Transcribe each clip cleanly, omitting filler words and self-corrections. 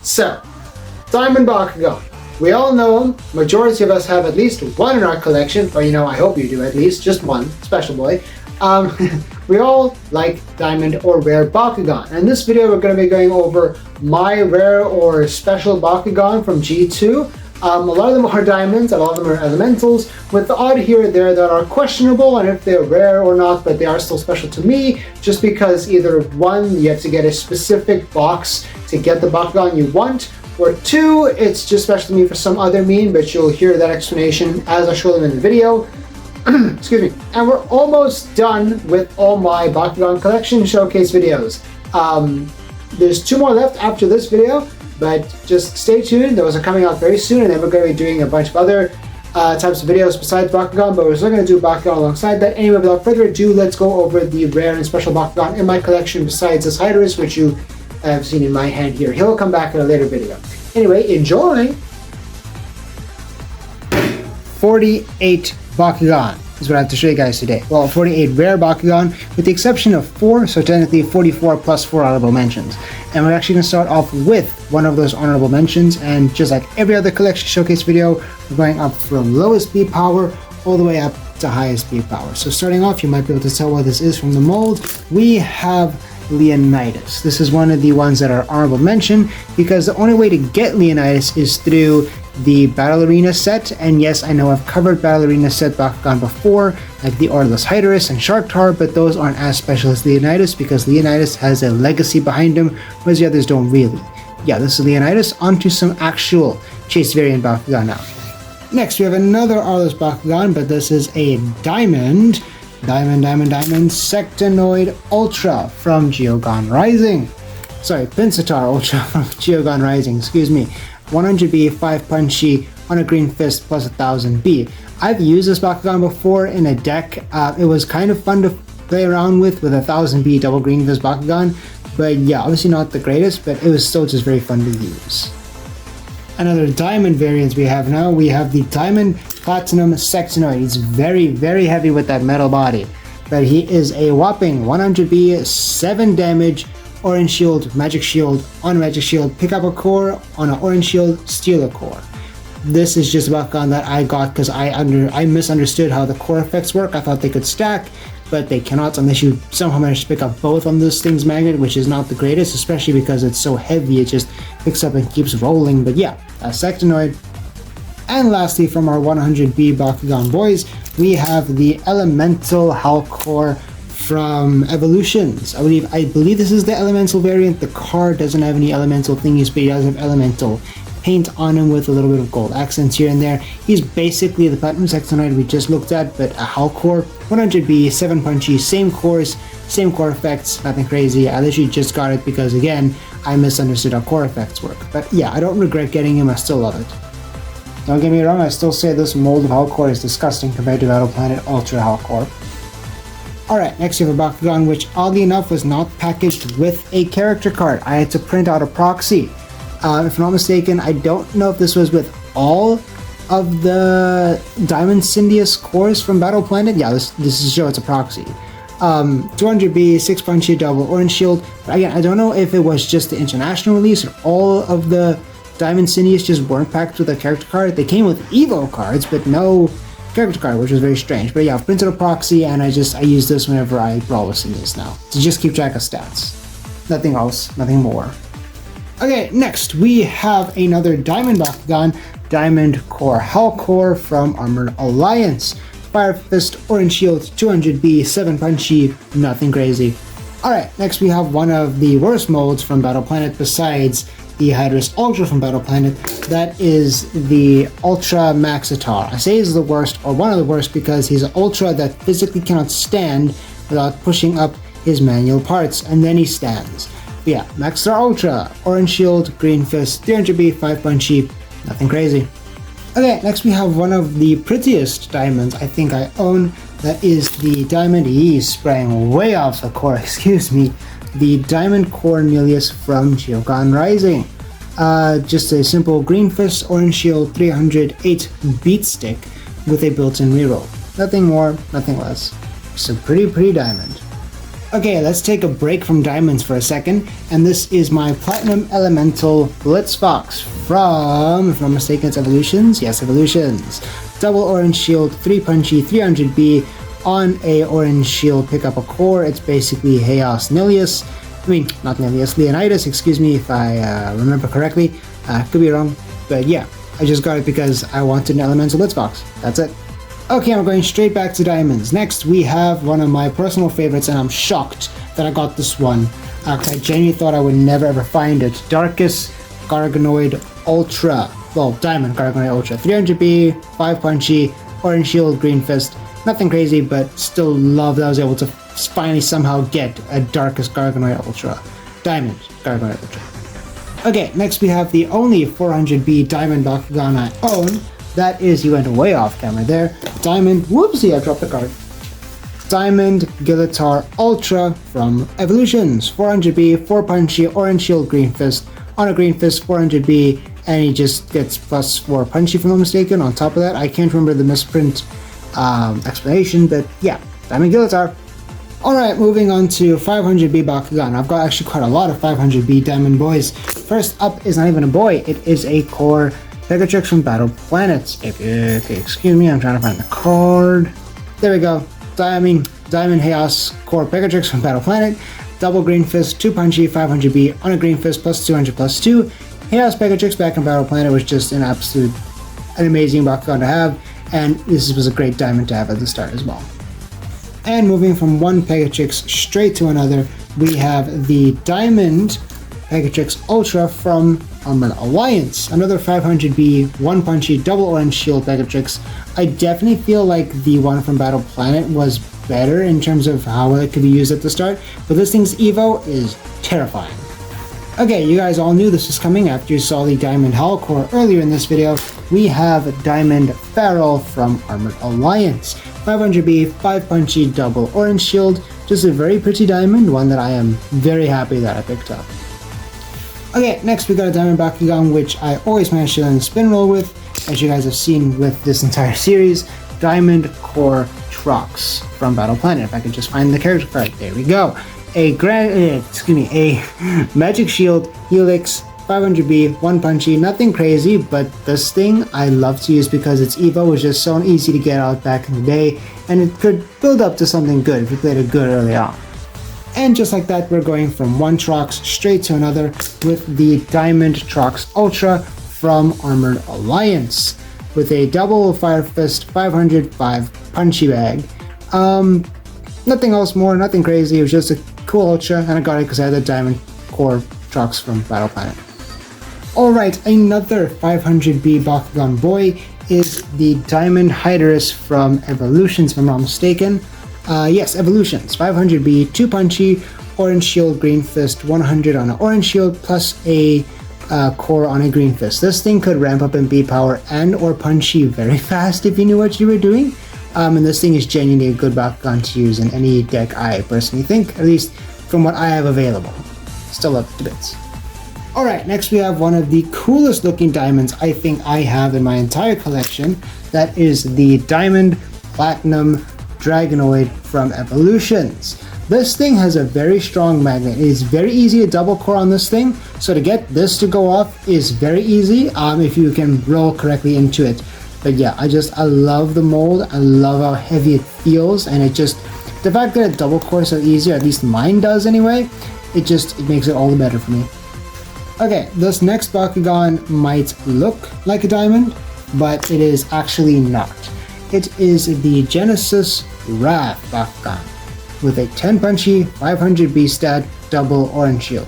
So, Diamond Bakugan. We all know them. Majority of us have at least one in our collection, or I hope you do at least, just one, special boy. We all like Diamond or Rare Bakugan. And in this video we're going to be going over my rare or special Bakugan from G2. A lot of them are diamonds, a lot of them are elementals, with the odd here and there that are questionable on if they're rare or not, but they are still special to me, just because either one, you have to get a specific box to get the Bakugan you want, or two, it's just special to me for some other mean, but you'll hear that explanation as I show them in the video. Excuse me. And we're almost done with all my Bakugan collection showcase videos. There's two more left after this video, but just stay tuned. Those are coming out very soon, and then we're going to be doing a bunch of other types of videos besides Bakugan, but we're still going to do Bakugan alongside that. Anyway, without further ado, let's go over the rare and special Bakugan in my collection besides this Hydrus, which you have seen in my hand here. He'll come back in a later video. Anyway, enjoy! 48 Bakugan is what I have to show you guys today. Well, 48 rare Bakugan, with the exception of 4, so technically 44 plus 4 honorable mentions. And we're actually going to start off with one of those honorable mentions, and just like every other collection showcase video, we're going up from lowest B power all the way up to highest B power. So starting off, you might be able to tell what this is from the mold. We have Leonidas. This is one of the ones that are honorable mention, because the only way to get Leonidas is through the Battle Arena set, and yes, I know I've covered Battle Arena set Bakugan before, like the Orderless Hydrus and Shark Tar, but those aren't as special as Leonidas, because Leonidas has a legacy behind him, whereas the others don't really. Yeah, this is Leonidas. Onto some actual Chase variant Bakugan now. Next, we have another Orderless Bakugan, but this is a Diamond Sectanoid Ultra from Geogon Rising. Sorry, Pinsatar Ultra from Geogon Rising, excuse me. 100B, 5 punchy, on a green fist plus 1000B. I've used this Bakugan before in a deck. It was kind of fun to play around with a 1000B double green fist Bakugan, but yeah, obviously not the greatest, but it was still just very fun to use. Another diamond variant we have now, we have the Diamond Platinum Sectanoid. He's very, very heavy with that metal body, but he is a whopping 100B, 7 damage, Orange Shield, Magic Shield, on Magic Shield, pick up a core, on an Orange Shield, steal a core. This is just a Bakugan that I got because I misunderstood how the core effects work. I thought they could stack, but they cannot unless you somehow manage to pick up both on this thing's magnet, which is not the greatest, especially because it's so heavy, it just picks up and keeps rolling. But yeah, a Sectanoid. And lastly, from our 100B Bakugan boys, we have the Elemental Halcor from Evolutions. I believe this is the elemental variant. The card doesn't have any elemental thingies, but he does have elemental paint on him with a little bit of gold accents here and there. He's basically the Platinum Sectanoid we just looked at, but a Halcor, 100B, 7 punchy, same cores, same core effects, nothing crazy. I literally just got it because, again, I misunderstood how core effects work. But yeah, I don't regret getting him, I still love it. Don't get me wrong, I still say this mold of Halcor is disgusting compared to Battle Planet Ultra Halcor. Alright, next we have a Bakugan, which oddly enough was not packaged with a character card. I had to print out a proxy. If I'm not mistaken, I don't know if this was with all of the Diamond Syndius cores from Battle Planet. Yeah, this is show it's a proxy. 200B, 6 punchy, double Orange Shield. But again, I don't know if it was just the international release or all of the Diamond Syndius just weren't packed with a character card. They came with Evo cards, but no character card, which was very strange. But yeah, I've printed a proxy, and I use this whenever I brawl with Syndius now, to just keep track of stats. Nothing else, nothing more. Okay, next we have another Diamond Bakugan, Diamond Core Halcor from Armored Alliance. Fire Fist, Orange Shield, 200B, 7 punchy, nothing crazy. Alright, next we have one of the worst molds from Battle Planet besides the Hydrus Ultra from Battle Planet. That is the Ultra Maxitar. I say he's the worst, or one of the worst, because he's an Ultra that physically cannot stand without pushing up his manual parts, and then he stands. But yeah, Maxitar Ultra, Orange Shield, Green Fist, 300B, 5 punchy, nothing crazy. Okay, next we have one of the prettiest diamonds I think I own. That is the Diamond, he's spraying way off the core, excuse me, the Diamond Cornelius from Geogon Rising. Just a simple Green Fist, Orange Shield, 308 Beat Stick with a built-in reroll. Nothing more, nothing less. It's a pretty diamond. Okay, let's take a break from diamonds for a second, and this is my Platinum Elemental Blitzbox from, if I'm not mistaken, it's Evolutions? Yes, Evolutions. Double Orange Shield, 3 punchy, 300B. On a Orange Shield, pick up a core. It's basically Chaos Nilius. I mean, not Nilius, Leonidas, excuse me if I remember correctly. Could be wrong, but yeah, I just got it because I wanted an Elemental Blitzbox. That's it. Okay, I'm going straight back to diamonds. Next, we have one of my personal favorites, and I'm shocked that I got this one. I genuinely thought I would never ever find it. Darkus Garganoid Ultra. Well, Diamond Garganoid Ultra. 300B, 5 punchy, Orange Shield, Green Fist. Nothing crazy, but still love that I was able to finally somehow get a Darkus Garganoid Ultra. Diamond Garganoid Ultra. Okay, next we have the only 400B Diamond Bakugan I own. That is, he went way off camera there. Diamond, whoopsie, I dropped the card. Diamond Gilitar Ultra from Evolutions. 400B, 4 punchy, Orange Shield, Green Fist. On a Green Fist, 400B, and he just gets plus 4 punchy, if I'm not mistaken. On top of that, I can't remember the misprint explanation, but yeah, Diamond Gilitar. Alright, moving on to 500B Bakugan. I've got actually quite a lot of 500B Diamond boys. First up is not even a boy, it is a core Pegatrix from Battle Planets. Okay, excuse me, I'm trying to find the card. There we go. Diamond Chaos Core Pegatrix from Battle Planet. Double Green Fist, 2 punchy, 500B. On a Green Fist, plus 200, plus 2. Chaos Pegatrix back in Battle Planet was just an amazing Bakugan to have. And this was a great diamond to have at the start as well. And moving from one Pegatrix straight to another, we have the Diamond Pegatrix Ultra from Armored Alliance. Another 500B, 1 punchy, double Orange Shield Pegatrix. I definitely feel like the one from Battle Planet was better in terms of how it could be used at the start, but this thing's Evo is terrifying. Okay, you guys all knew this was coming after you saw the Diamond Hull Core earlier in this video. We have Diamond Pharaoh from Armored Alliance. 500B, 5 punchy, double Orange Shield. Just a very pretty diamond, one that I am very happy that I picked up. Okay, next we got a Diamond Bakugan, which I always manage to land spin roll with, as you guys have seen with this entire series. Diamond Core Trox from Battle Planet. If I could just find the character card, there we go. A Magic Shield Helix, 500B, 1 punchy, nothing crazy, but this thing I love to use because its Evo was just so easy to get out back in the day, and it could build up to something good if you played it good early on. And just like that, we're going from one Trox straight to another with the Diamond Trox Ultra from Armored Alliance with a double Fire Fist 505 punchy bag. Nothing else more, nothing crazy. It was just a cool Ultra, and I got it because I had the Diamond Core Trox from Battle Planet. Alright, another 500B Bakugan boy is the Diamond Hyderus from Evolutions, if I'm not mistaken. Yes, Evolutions. 500B, 2 punchy, Orange Shield, Green Fist, 100 on an Orange Shield, plus a core on a Green Fist. This thing could ramp up in B power and or punchy very fast if you knew what you were doing. And this thing is genuinely a good Bakugan to use in any deck, I personally think, at least from what I have available. Still up to bits. Alright, next we have one of the coolest looking diamonds I think I have in my entire collection. That is the Diamond Platinum Dragonoid from Evolutions. This thing has a very strong magnet. It is very easy to double core on this thing, so to get this to go off is very easy if you can roll correctly into it. But yeah, I love the mold, I love how heavy it feels, and the fact that it double cores so easy, or at least mine does anyway, it makes it all the better for me. Okay, this next Bakugan might look like a diamond, but it is actually not. It is the Genesis Wrath Bakugan with a 10 punchy, 500B stat, double Orange Shield.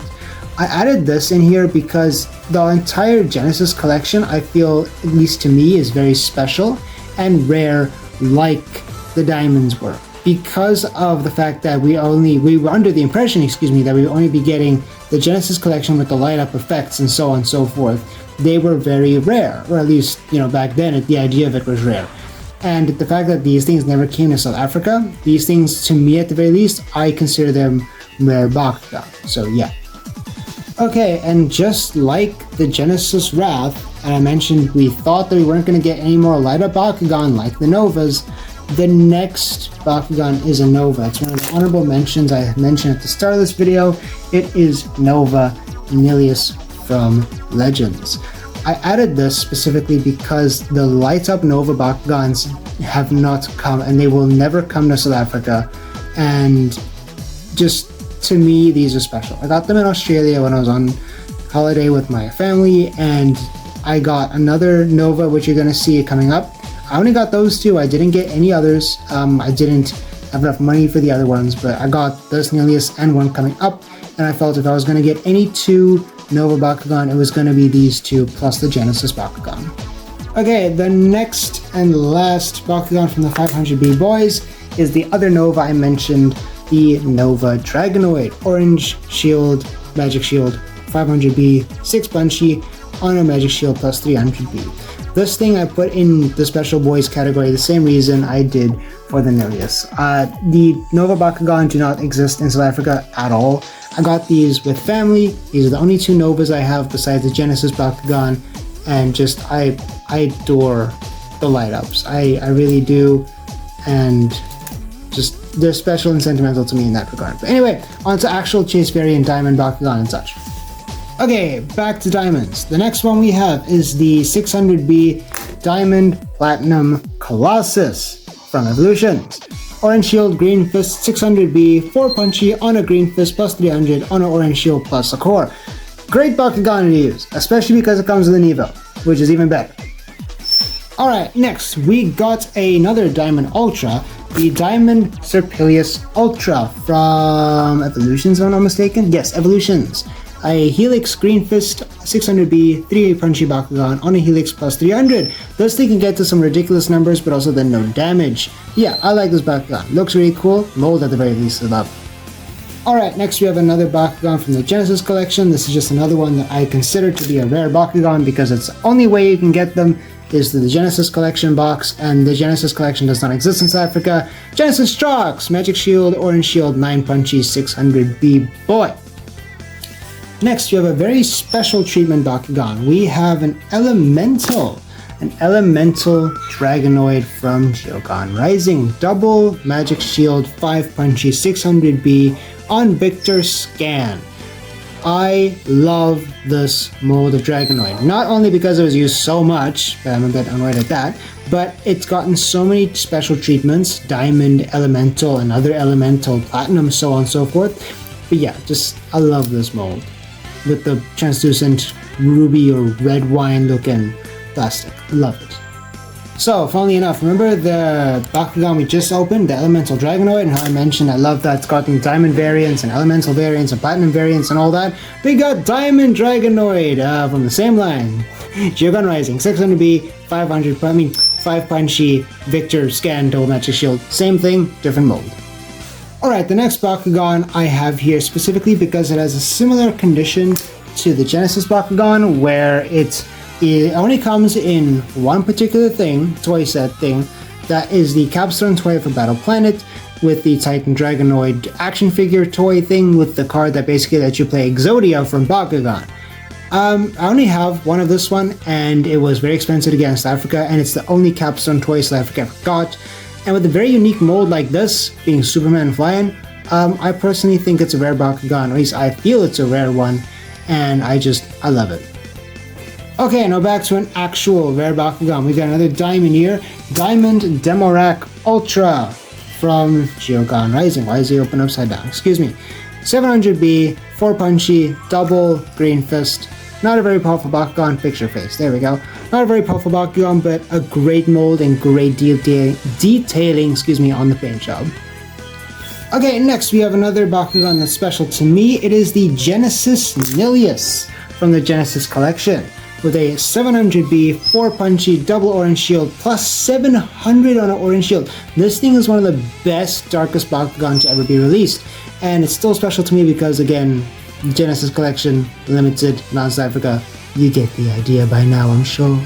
I added this in here because the entire Genesis collection, I feel, at least to me, is very special and rare like the diamonds were. Because of the fact that we were under the impression, that we would only be getting the Genesis collection with the light up effects and so on and so forth. They were very rare, or at least, back then the idea of it was rare. And the fact that these things never came to South Africa, these things, to me at the very least, I consider them rare Bakugan. So yeah. Okay, and just like the Genesis Wrath, and I mentioned we thought that we weren't going to get any more light up Bakugan like the Novas, the next Bakugan is a Nova. It's one of the honorable mentions I mentioned at the start of this video. It is Nova Nilius from Legends. I added this specifically because the light up Nova Bakugans have not come, and they will never come to South Africa, and just to me these are special. I got them in Australia when I was on holiday with my family, and I got another Nova, which you're going to see coming up. I only got those two. I didn't get any others. I didn't have enough money for the other ones, but I got this Nilius and one coming up, and I felt if I was going to get any two Nova Bakugan, it was going to be these two plus the Genesis Bakugan. Okay, the next and last Bakugan from the 500B boys is the other Nova I mentioned, the Nova Dragonoid. Orange Shield, Magic Shield, 500B, 6 Punchy, on a Magic Shield plus 300B. This thing I put in the Special Boys category, the same reason I did for the Nilius. The Nova Bakugan do not exist in South Africa at all. I got these with family. These are the only two Novas I have besides the Genesis Bakugan, and just I adore the light ups. I really do, and just they're special and sentimental to me in that regard. But anyway, on to actual Chase Variant Diamond Bakugan and such. Okay, back to diamonds. The next one we have is the 600B Diamond Platinum Colossus from Evolutions. Orange Shield, Green Fist, 600B, 4 Punchy, on a Green Fist plus 300, on an Orange Shield plus a core. Great Bakugan to use, especially because it comes with an Evo, which is even better. Alright, next we got another Diamond Ultra, the Diamond Serpilius Ultra from Evolutions, if I'm not mistaken. Yes, Evolutions. A Helix Green Fist 600B 3 Punchy Bakugan on a Helix plus 300. This thing can get to some ridiculous numbers, but also then no damage. Yeah, I like this Bakugan. Looks really cool. Mold at the very least is up. Alright, next we have another Bakugan from the Genesis collection. This is just another one that I consider to be a rare Bakugan because it's the only way you can get them is the Genesis collection box, and the Genesis collection does not exist in South Africa. Genesis Strox, Magic Shield, Orange Shield, 9 Punchy, 600B boy. Next, you have a very special treatment Bakugan. We have an Elemental Dragonoid from Geogan Rising. Double Magic Shield, 5 Punchy, 600B on Victor Scan. I love this mold of Dragonoid. Not only because it was used so much, but I'm a bit annoyed at that, but it's gotten so many special treatments, Diamond, Elemental, another Elemental, Platinum, so on and so forth. But yeah, just, I love this mold with the translucent ruby or red wine looking plastic. Love it. So, funnily enough, remember the Bakugan we just opened, the Elemental Dragonoid, and how I mentioned I love that it's gotten Diamond variants and Elemental variants and Platinum variants and all that? We got Diamond Dragonoid from the same line. Geogan Rising, 600B, 5 Punchy, Victor Scan, Double Magic Shield. Same thing, different mold. Alright, the next Bakugan I have here specifically because it has a similar condition to the Genesis Bakugan where it only comes in one particular thing, toy set thing, that is the capstone toy for Battle Planet with the Titan Dragonoid action figure toy thing with the card that basically lets you play Exodia from Bakugan. I only have one of this one, and it was very expensive to get in South Africa, and it's the only capstone toy South Africa ever got. And with a very unique mold like this, being Superman flying, I personally think it's a rare Bakugan, or at least I feel it's a rare one, and I love it. Okay, now back to an actual rare Bakugan. We got another diamond here, Diamond Demorak Ultra from Geogan Rising. Why is he open upside down? Excuse me. 700B, 4 Punchy, double Green Fist. Not a very powerful Bakugan, picture face, there we go. Not a very powerful Bakugan, but a great mold and great detailing on the paint job. Okay, next we have another Bakugan that's special to me. It is the Genesis Nilius from the Genesis collection. With a 700B, 4 Punchy, double Orange Shield, plus 700 on an Orange Shield. This thing is one of the best, darkest Bakugan to ever be released. And it's still special to me because, again, Genesis collection, limited, non-South Africa. You get the idea by now, I'm sure.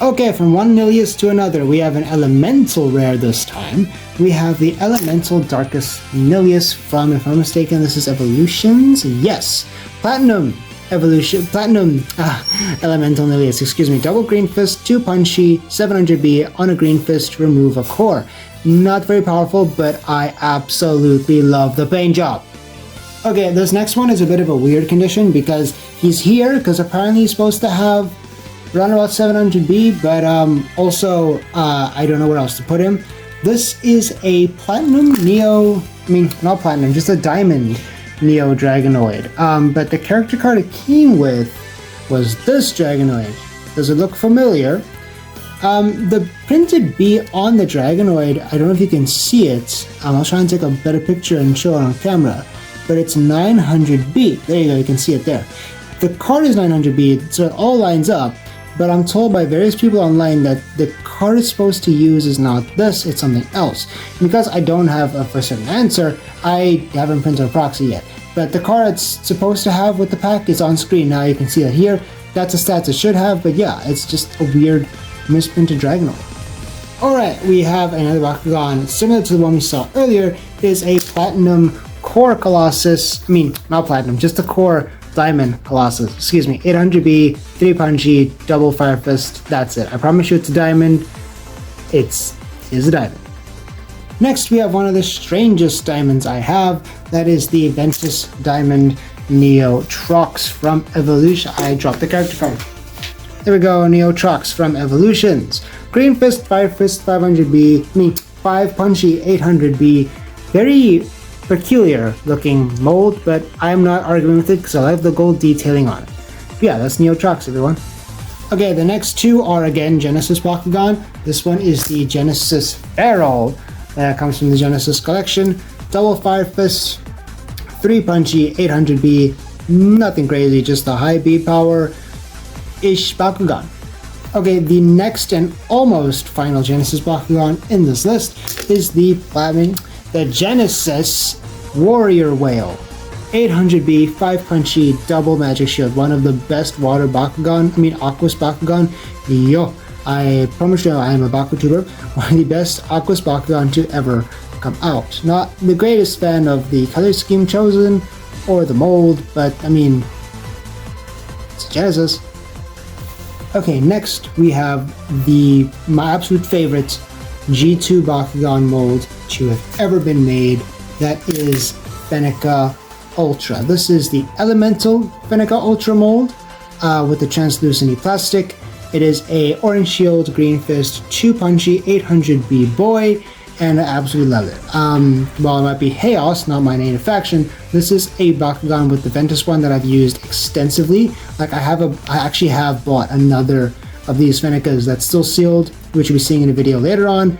Okay, from one Nilius to another, we have an Elemental rare this time. We have the Elemental Darkus Nilius from, if I'm mistaken, this is Evolutions? Yes, Platinum. Evolution Platinum Elemental Nilius, excuse me. Double Green Fist, 2 punchy, 700B on a Green Fist, remove a core. Not very powerful, but I absolutely love the paint job. Okay, this next one is a bit of a weird condition because he's here because apparently he's supposed to have around about 700B, but also I don't know where else to put him. This is a Platinum Neo, not Platinum, just a Diamond Neo Dragonoid. But the character card it came with was this Dragonoid. Does it look familiar? The printed B on the Dragonoid, I don't know if you can see it. I'll try and take a better picture and show it on camera. But it's 900B. There you go, you can see it there. The card is 900B, so it all lines up. But I'm told by various people online that the card it's supposed to use is not this, it's something else. Because I don't have a for certain answer, I haven't printed a proxy yet. But the card it's supposed to have with the pack is on screen. Now you can see it here. That's the stats it should have, but yeah, it's just a weird misprinted Dragonoid. Alright, we have another Bakugan similar to the one we saw earlier. It is a Platinum Core Colossus, not Platinum, just a Core Diamond Colossus, excuse me, 800B, 3 punchy, double Fire Fist, that's it. I promise you it's a diamond, it is a diamond. Next we have one of the strangest diamonds I have, that is the Ventus Diamond Neo Trox from Evolution. I dropped the character card. There we go, Neo Trox from Evolutions. Green Fist, Fire Fist, 500B, 5 punchy, 800B, very peculiar looking mold, but I'm not arguing with it because I like the gold detailing on it. But yeah, that's Neo Trox, everyone. Okay, the next two are again Genesis Bakugan. This one is the Genesis Feral that comes from the Genesis collection. Double Fire Fist, 3 punchy, 800B, nothing crazy, just a high B power-ish Bakugan. Okay, the next and almost final Genesis Bakugan in this list is the Genesis Warrior Whale. 800B, 5 punchy, double magic shield. One of the best water Bakugan, Aquas Bakugan. Yo, I promise you I am a Baku-tuber. One of the best Aquas Bakugan to ever come out. Not the greatest fan of the color scheme chosen or the mold, but it's Genesis. Okay, next we have my absolute favorite G2 Bakugan mold to have ever been made. That is Fenneca Ultra. This is the Elemental Fenneca Ultra mold with the translucent plastic. It is a orange shield, green fist, 2 punchy, 800B boy, and I absolutely love it. While it might be Chaos, not my native faction, this is a Bakugan with the Ventus one that I've used extensively. Like I actually have bought another of these Fennecas that's still sealed, which you'll be seeing in a video later on,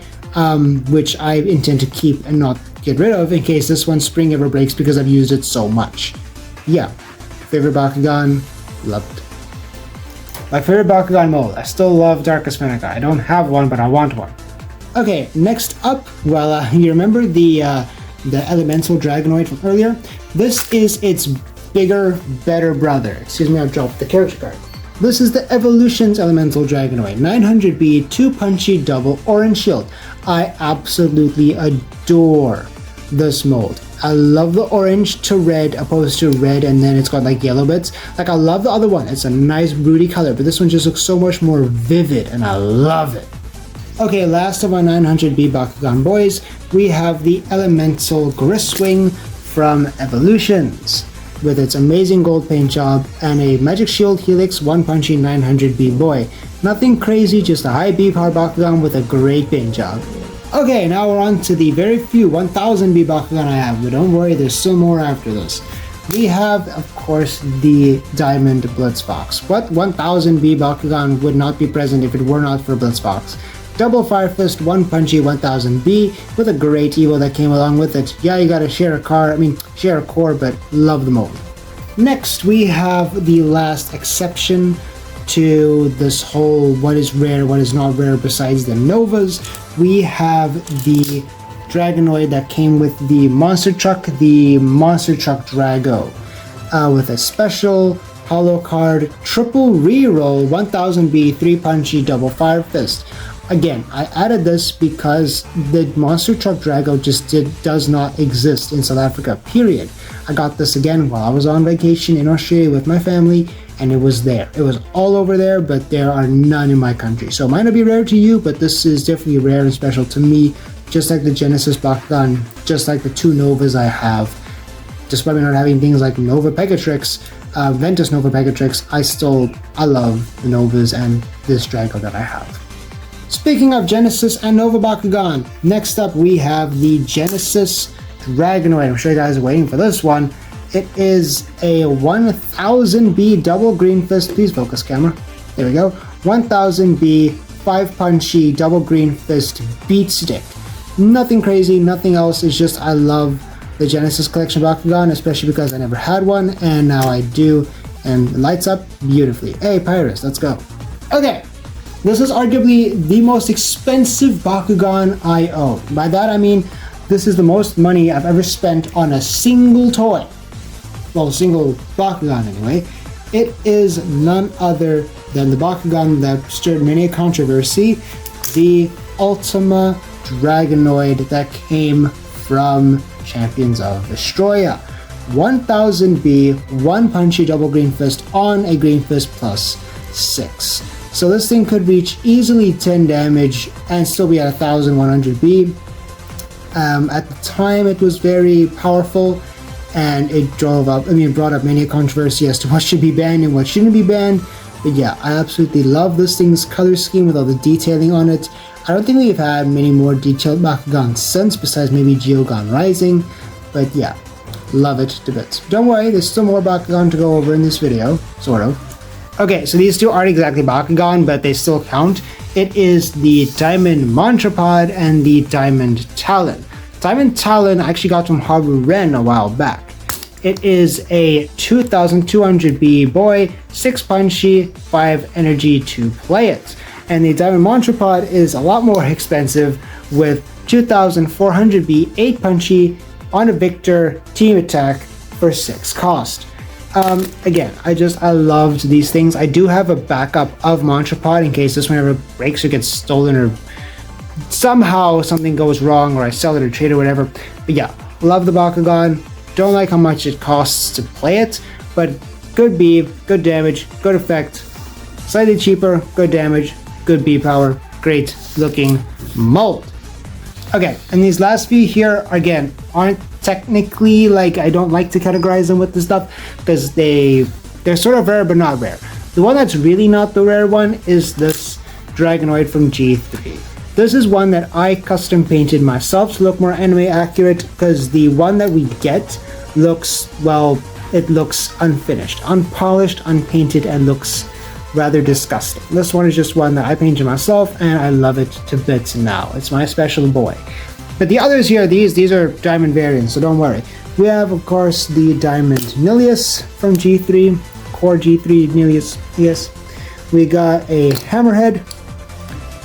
which I intend to keep and not get rid of in case this one spring ever breaks because I've used it so much. Yeah, favorite Bakugan, loved. My favorite Bakugan mold, I still love Darkus Fenneca. I don't have one, but I want one. Okay, next up, you remember the Elemental Dragonoid from earlier? This is its bigger, better brother. Excuse me, I dropped the character card. This is the Evolutions Elemental Dragonoid, 900B, 2 punchy, double orange shield. I absolutely adore this mold. I love the orange to red opposed to red and then it's got like yellow bits. Like I love the other one, it's a nice broody color, but this one just looks so much more vivid and I love it. Okay, last of our 900B Bakugan boys, we have the Elemental Griswing from Evolutions, with its amazing gold paint job and a Magic Shield Helix 1 punchy 900B boy. Nothing crazy, just a high B power Bakugan with a great paint job. Okay, now we're on to the very few 1000B Bakugan I have, but don't worry, there's still more after this. We have, of course, the Diamond Blitzbox. What 1000B Bakugan would not be present if it were not for Blitzbox? Double Fire Fist, 1 punchy 1000B with a great evo that came along with it. Yeah, you gotta share a core, but love the mold. Next, we have the last exception to this whole what is rare, what is not rare besides the Novas. We have the Dragonoid that came with the Monster Truck Drago, with a special holo card, triple reroll, 1000B, 3 punchy, double Fire Fist. Again, I added this because the monster truck Drago does not exist in South Africa, period. I got this again while I was on vacation in Australia with my family, and it was there. It was all over there, but there are none in my country. So it might not be rare to you, but this is definitely rare and special to me, just like the Genesis Bakugan, just like the 2 Novas I have. Despite me not having things like Nova Pegatrix, Ventus Nova Pegatrix, I love the Novas and this Drago that I have. Speaking of Genesis and Nova Bakugan, next up we have the Genesis Dragonoid. I'm sure you guys are waiting for this one. It is a 1000B double green fist. Please focus, camera. There we go. 1000B 5-punchy double green fist beat stick. Nothing crazy, nothing else. It's just I love the Genesis collection Bakugan, especially because I never had one, and now I do, and it lights up beautifully. Hey, Pyrus, let's go. Okay. This is arguably the most expensive Bakugan I own. By that I mean, this is the most money I've ever spent on a single toy. Well, a single Bakugan anyway. It is none other than the Bakugan that stirred many a controversy, the Ultima Dragonoid that came from Champions of Vestroia. 1000B, 1-punchy double green fist on a green fist plus 6. So this thing could reach easily 10 damage and still be at 1100B. At the time it was very powerful, and it brought up many a controversy as to what should be banned and what shouldn't be banned. But yeah, I absolutely love this thing's color scheme with all the detailing on it. I don't think we've had many more detailed Bakugan since, besides maybe Geogan Rising. But yeah, love it to bits. Don't worry, there's still more Bakugan to go over in this video, sort of. Okay, so these two aren't exactly Bakugan, but they still count. It is the Diamond Mantrapod and the Diamond Talon. Diamond Talon I actually got from Haru Ren a while back. It is a 2200B boy, 6-punchy, 5 energy to play it. And the Diamond Mantrapod is a lot more expensive with 2400B, 8-punchy, on a Victor team attack for 6 cost. Again, I loved these things. I do have a backup of Mantrapod in case this one ever breaks or gets stolen or somehow something goes wrong or I sell it or trade or whatever. But yeah, love the Bakugan. Don't like how much it costs to play it, but good B, good damage, good effect. Slightly cheaper, good damage, good B power, great looking mold. Okay, and these last few here, again, aren't technically, like, I don't like to categorize them with this stuff because they're sort of rare but not rare. The one that's really not the rare one is this Dragonoid from G3. This is one that I custom painted myself to look more anime accurate because the one that we get looks, well, it looks unfinished, unpolished, unpainted, and looks rather disgusting. This one is just one that I painted myself and I love it to bits now. It's my special boy. But the others here, these are diamond variants, so don't worry. We have, of course, the Diamond Nilius from G3, Core G3 Nilius, yes. We got a Hammerhead,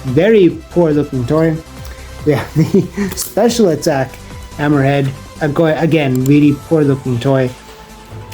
very poor looking toy. We have the Special Attack Hammerhead, again, really poor looking toy.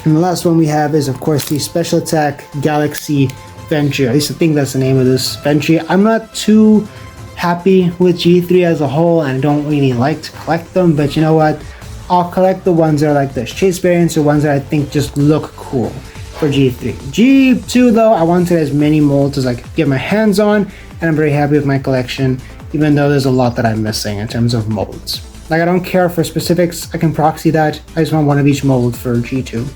And the last one we have is, of course, the Special Attack Galaxy Ventry. At least I think that's the name of this Ventry. I'm not too happy with G3 as a whole, and I don't really like to collect them, but you know what? I'll collect the ones that are like the chase variants or ones that I think just look cool for G3. G2 though, I wanted as many molds as I could get my hands on, and I'm very happy with my collection, even though there's a lot that I'm missing in terms of molds. Like, I don't care for specifics, I can proxy that, I just want one of each mold for G2.